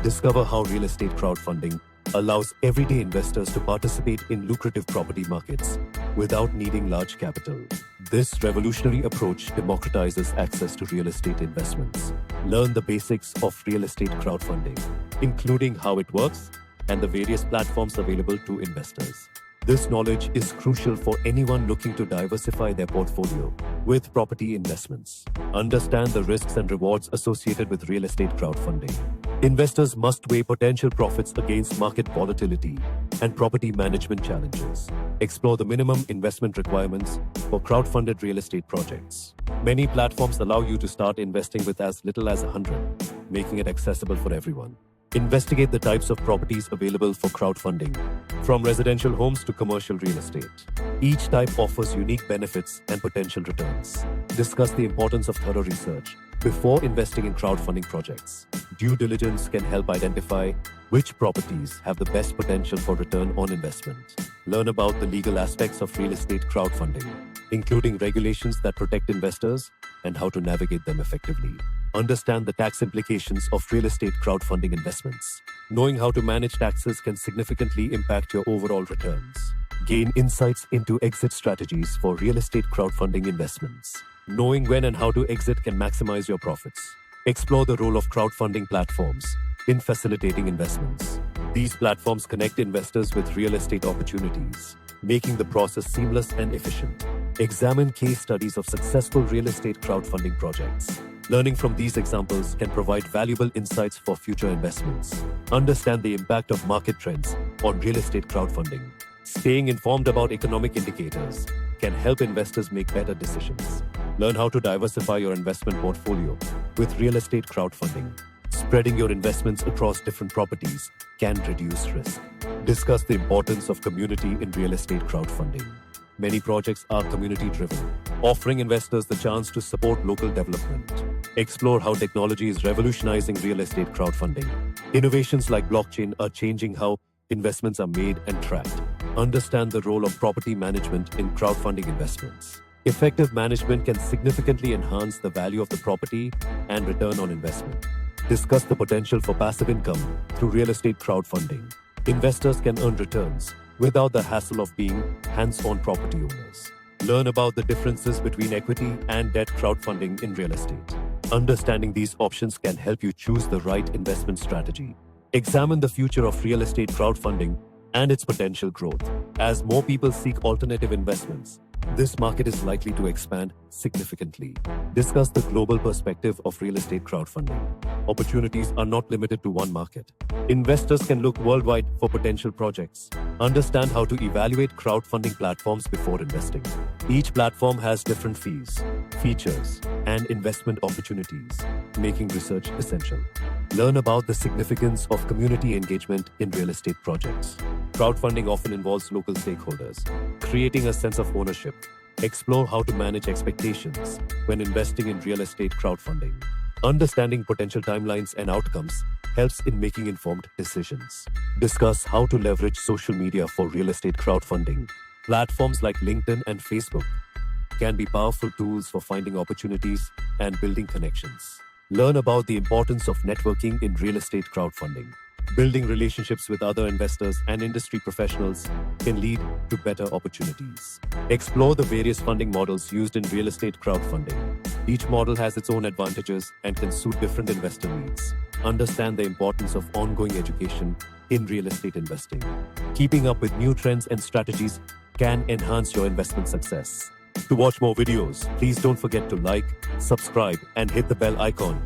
Discover how real estate crowdfunding allows everyday investors to participate in lucrative property markets without needing large capital. This revolutionary approach democratizes access to real estate investments. Learn the basics of real estate crowdfunding, including how it works and the various platforms available to investors. This knowledge is crucial for anyone looking to diversify their portfolio with property investments. Understand the risks and rewards associated with real estate crowdfunding. Investors must weigh potential profits against market volatility and property management challenges. Explore the minimum investment requirements for crowdfunded real estate projects. Many platforms allow you to start investing with as little as $100, making it accessible for everyone. Investigate the types of properties available for crowdfunding, from residential homes to commercial real estate. Each type offers unique benefits and potential returns. Discuss the importance of thorough research before investing in crowdfunding projects. Due diligence can help identify which properties have the best potential for return on investment. Learn about the legal aspects of real estate crowdfunding, including regulations that protect investors and how to navigate them effectively. Understand the tax implications of real estate crowdfunding investments. Knowing how to manage taxes can significantly impact your overall returns. Gain insights into exit strategies for real estate crowdfunding investments. Knowing when and how to exit can maximize your profits. Explore the role of crowdfunding platforms in facilitating investments. These platforms connect investors with real estate opportunities, making the process seamless and efficient. Examine case studies of successful real estate crowdfunding projects. Learning from these examples can provide valuable insights for future investments. Understand the impact of market trends on real estate crowdfunding. Staying informed about economic indicators can help investors make better decisions. Learn how to diversify your investment portfolio with real estate crowdfunding. Spreading your investments across different properties can reduce risk. Discuss the importance of community in real estate crowdfunding. Many projects are community-driven, offering investors the chance to support local development. Explore how technology is revolutionizing real estate crowdfunding. Innovations like blockchain are changing how investments are made and tracked. Understand the role of property management in crowdfunding investments. Effective management can significantly enhance the value of the property and return on investment. Discuss the potential for passive income through real estate crowdfunding. Investors can earn returns without the hassle of being hands-on property owners. Learn about the differences between equity and debt crowdfunding in real estate. Understanding these options can help you choose the right investment strategy. Examine the future of real estate crowdfunding and its potential growth. As more people seek alternative investments, this market is likely to expand significantly. Discuss the global perspective of real estate crowdfunding. Opportunities are not limited to one market. Investors can look worldwide for potential projects. Understand how to evaluate crowdfunding platforms before investing. Each platform has different fees, features, and investment opportunities, making research essential. Learn about the significance of community engagement in real estate projects. Crowdfunding often involves local stakeholders, creating a sense of ownership. Explore how to manage expectations when investing in real estate crowdfunding. Understanding potential timelines and outcomes helps in making informed decisions. Discuss how to leverage social media for real estate crowdfunding. Platforms like LinkedIn and Facebook can be powerful tools for finding opportunities and building connections. Learn about the importance of networking in real estate crowdfunding. Building relationships with other investors and industry professionals can lead to better opportunities. Explore the various funding models used in real estate crowdfunding. Each model has its own advantages and can suit different investor needs. Understand the importance of ongoing education in real estate investing. Keeping up with new trends and strategies can enhance your investment success. To watch more videos, please don't forget to like, subscribe, and hit the bell icon.